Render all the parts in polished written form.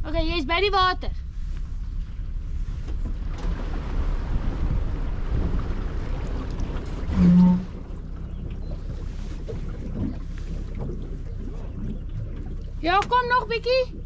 Oké, jy is by die water. Ja, kom nog bietjie.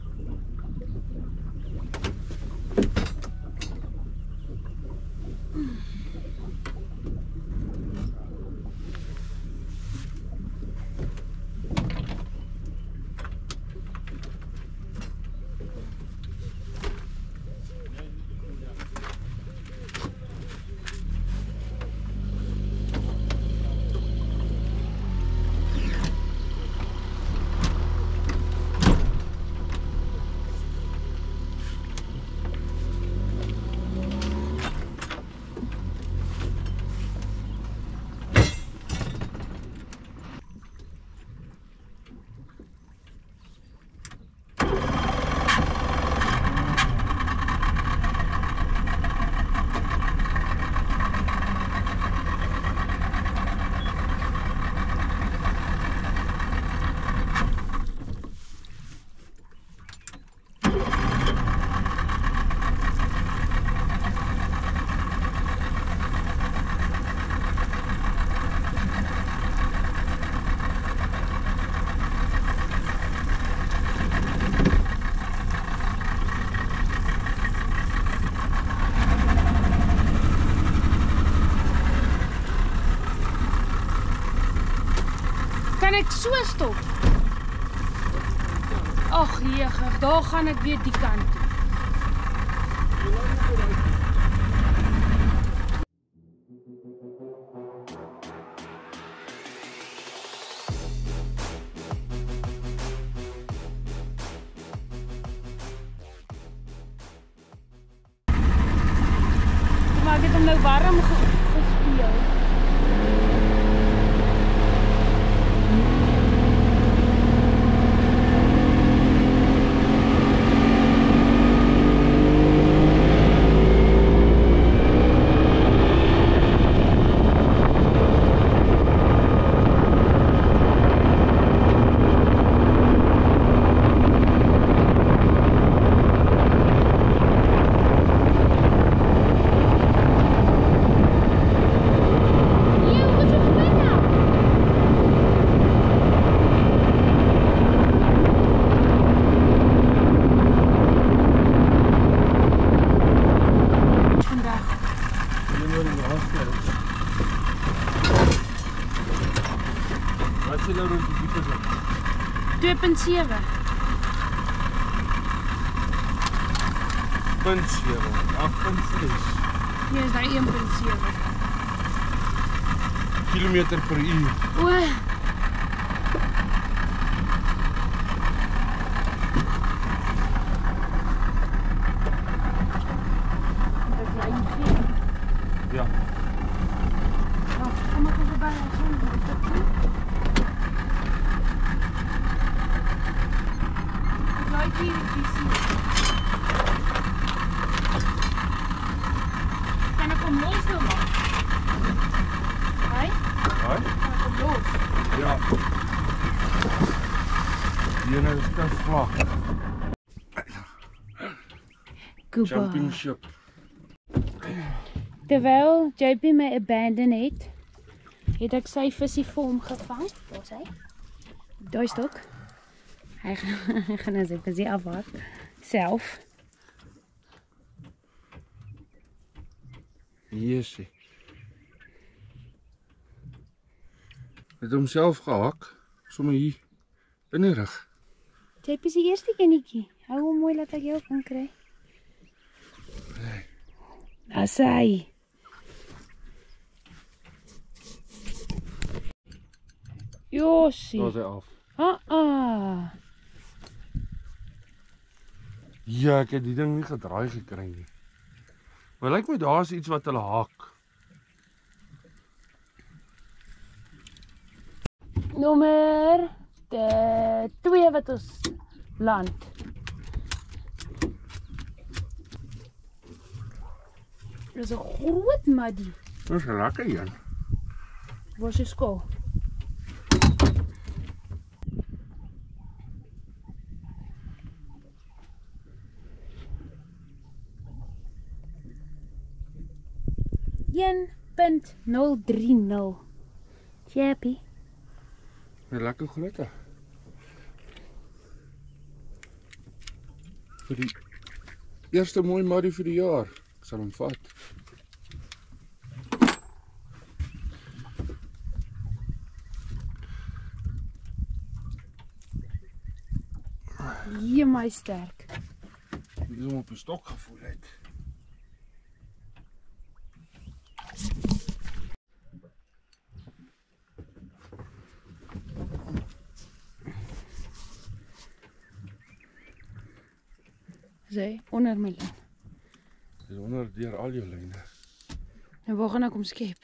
Kan ek so stop? Ag, jegig, daar gaan ek weer die kant toe. Maar ek het hom nou warm gespeel. Wat is nou rond die diepe so? 2.7. 0.7, 8.6. Nee, is nou 1.7. Kilometer per uur. O. Ja. Kom maar even bij ons. Like die zien. Kan ik hem los doen, man? Hoi? Hoi? Kan ik hem los? Ja. Hier is te vlak. Championship. Terwyl JP my abandon het ek sy visie vir hom gevang. Waar is hy? Daai stok. Hy gaan nou sy visie afhaak self. Hier is hy. Het homself gehak, sommer hier in die rug. JP is die eerste enetjie. Hou hom mooi laat ek jou kan kry. Daar is hy. Josie. Daar is hy af. Ja, ek het die ding nie gedraai gekry nie. Maar lyk my daar is iets wat hulle haak. Nommer 2 wat ons land. Dit is 'n groot maddie. Dis 'n lekker een. Waar is die skaal? 1.030. Happy. Lekker groot. Vir die eerste mooi maddie vir die jaar. Ek sal hom vat. Jee, my sterk. Dit is hom op 'n stok gevoel het. Sê, onder my lyn. Dit is onder deur al jou lyne. En waar gaan ek hom skep?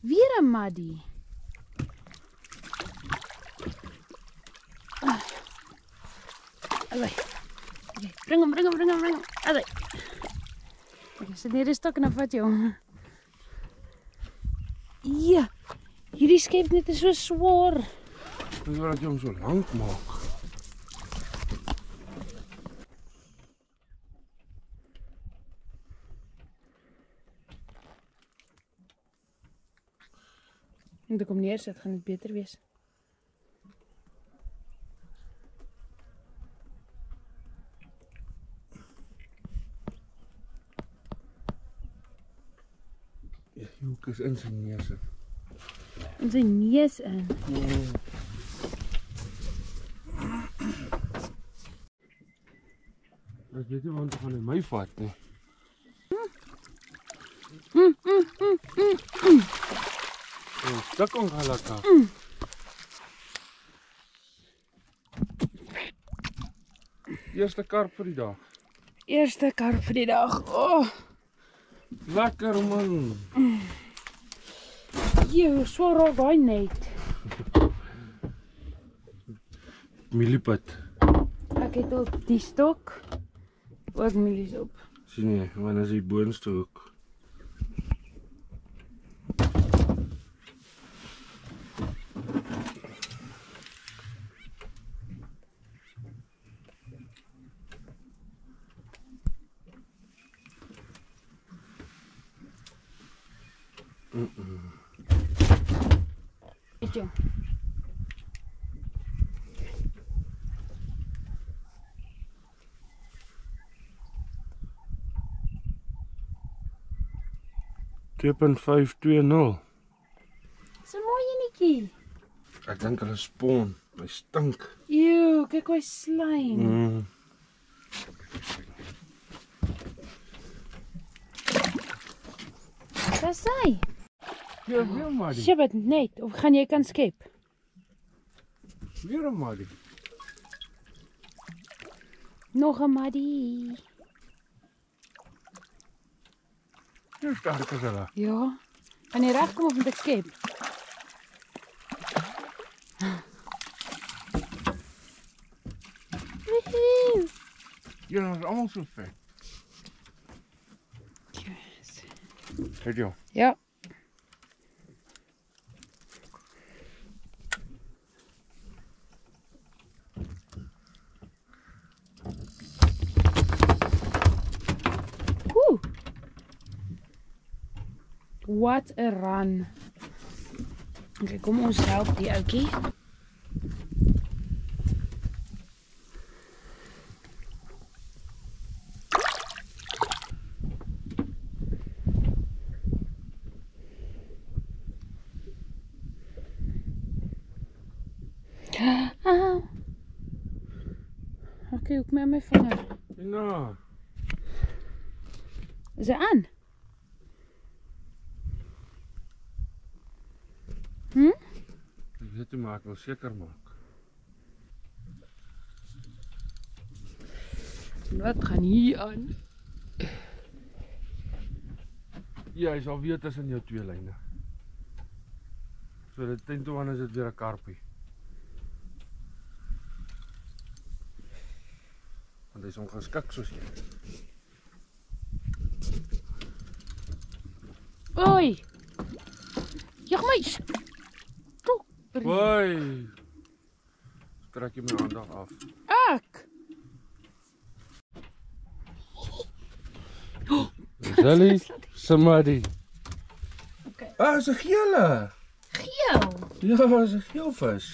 Weer 'n maddie. Allee. Okay, bring hom. Allee. Okay, sit hier die stok en dan vat jy hom. Ja. Hierdie skep net is so swaar. Dis wat jy hom so lank maak. Moet ek hom neersit, gaan dit beter wees. Ja, die hoek is in sy neus. In sy neus in. Ek weet nie want gaan hy my vat nie. Stuk ongelukkig. Eerste karp vir die dag. Eerste karp vir die dag. Oh, Lekker man. joe, so raak daai net. Mieliepad. Ek het op die stok ook mielies op. Sien jy, want as die boonste hoek. Weet jy? $2.520. Dis 'n mooi enetjie. Ek dink hulle spawn. Hy stink. Ew, kyk hoe slijm. Dis hy. Ja, weer 'n maddie. Shit, net. Of gaan jy kan skep? Weer 'n maddie. Nog 'n maddie. Hoe sterk is hulle? Ja. Kan jy regkom of moet ek skep? Woohoo! Ja, dat is allemaal zo vet. Yes. Weet je? Ja. Oeh. What a run. Okay, kom ons help die ouetjie. Okay, hoek met my vinger. Nou, Is hy aan? ek weet nie, maar ek wil seker maak. Wat gaan hier aan? Ja, hy is alweer tussen jou twee lyne. So dit 10 toe aan is dit weer 'n karpie. Want hy is ongeskik soos jy. Oei! Jag my! Stop! Hoi! Trek jy my aandag af. Ek! Dilly, Samadhi. Okay. Ah, is 'n gele. Geel. Ja, is 'n geelvis.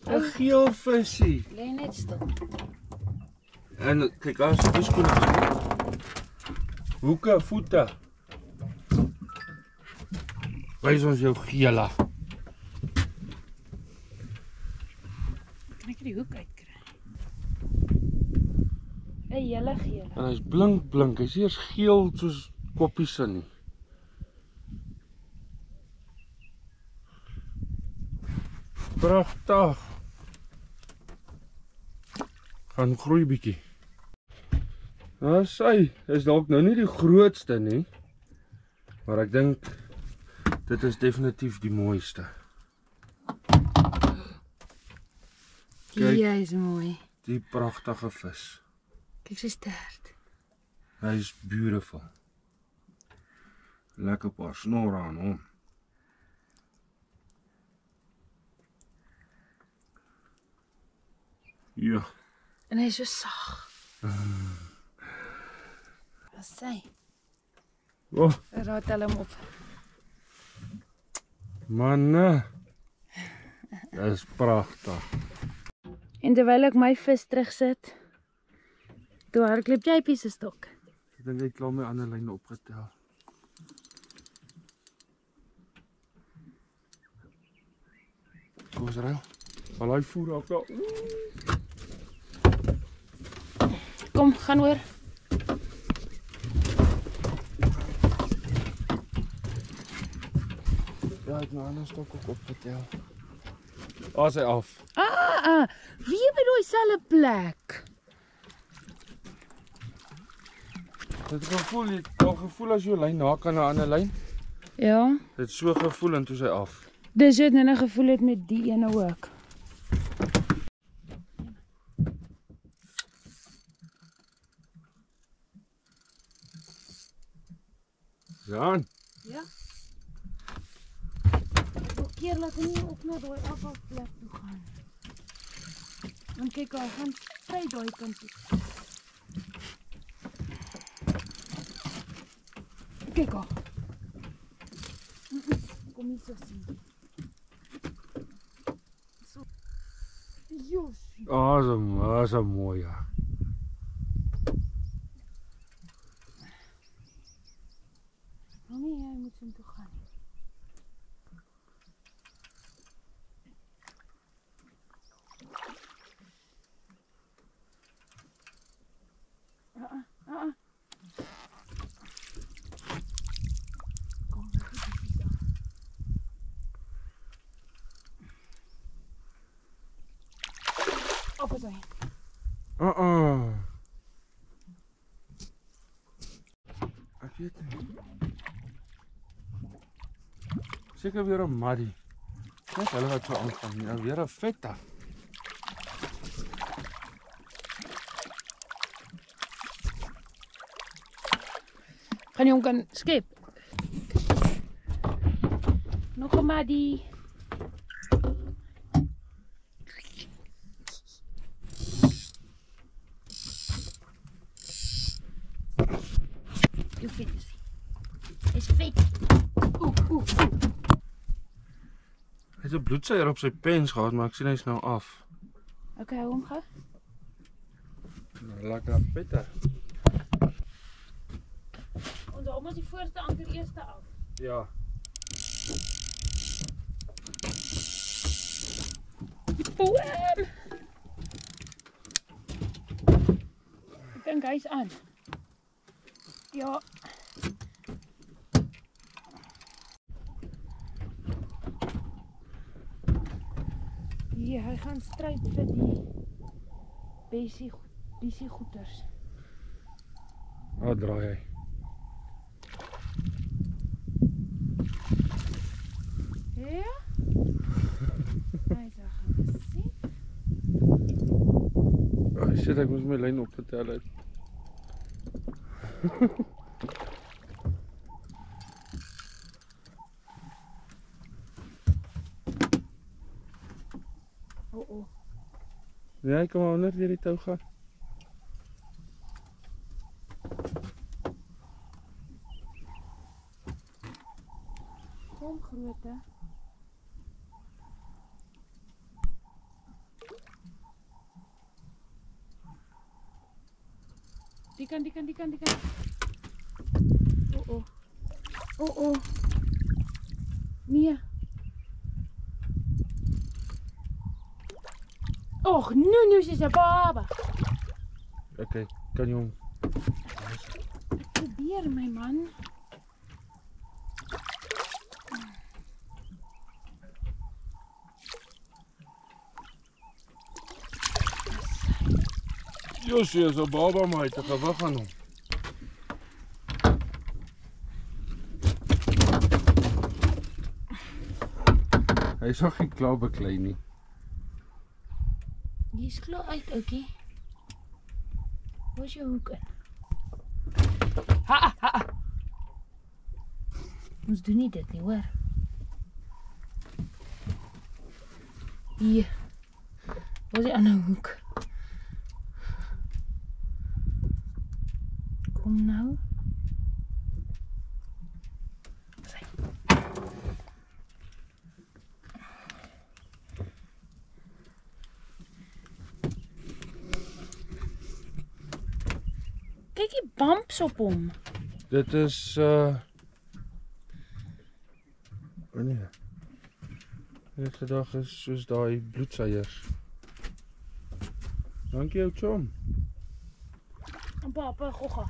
Ja. 'n geelvisie. Lê net stil. En kyk, as die skoene. Hoeke, voete. Wys ons jou gele. Kan ek die hoek uitkry? 'n hele gele. En hy's blink. Hy's eers geel soos koppies in nie. Pragtig. Gaan groei bietjie. Nou sy is dalk nou nie die grootste nie, maar ek dink dit is definitief die mooiste. Kyk. Jy is mooi. Die pragtige vis. Kyk sy stert. Hy is beautiful. Lekker paar snor aan hom. Ja. En hy is so sag. Wat sê? Oh, Raad hom op. manne. Dit is pragtig. En terwyl ek my vis terugsit, toe hardloop JP se stok. Ek dink hy het klaar my ander lyne opgetel. Kom ons ry. Al hy voer af daar. Kom, gaan hoor. Ja, ek het my ander stok ook opgetel. As hy af. Wie by daai selfe plek? Dit gevoel, jy het al gevoel as jou lyn haak aan 'n ander lyn. Ja, Dit het so gevoel en toe is hy af. dis het nou gevoel het met die ene ook. Jan, Ja. Elke keer laat hy nie op na daai afvalplek toe gaan. Want kyk, hy gaan stry daai kant toe. Kyk al. Kom nie so sien. So. Josie. Awesome, mooi ja. Nee, hy moet hom toe gaan. Kom, weg die bietjie daar. Op is hy. Ek weet nie. Seker weer 'n muddy. Net hulle wat so aanvang nie. Nou weer 'n vette. Gaan jy hom kan skep? Nog 'n muddy. Hoe vet is hy? Is vet. Oeh. Hy het 'n bloedseier op sy pens gehad, maar ek sien hy's nou af. Okay, hou hom gou. Nou, lekker vette. Ons hou mos die voorste anker eers af. Ja. Boem. Ek dink hy's aan. Ja. Hier, hy gaan stryd vir die bessie goeters. Draai hy. Ja? Hy gaan sien. Shit, ek moes my lyn opgetel het. Oh. Ja, ek kan maar onder deur die tou gaan. Kom grootte. Die kan. Oh. Nee. Och, nu is het een baba. Okay, kan jy hom? Ek probeer my man. Josie is 'n baba, maar hy het 'n gewig aan hom. Hy is nog nie klaar beklei nie. Die is klaar uit, oukie. Waar is jou hoek in? Ha! Ons doen nie dit nie, hoor. Hier. Waar is die ander hoek? Kom nou. Kyk die bumps op hom. Dit is nee. Dit vandag is soos daai bloedseiers. Dankie ou chom. Papa, gogga.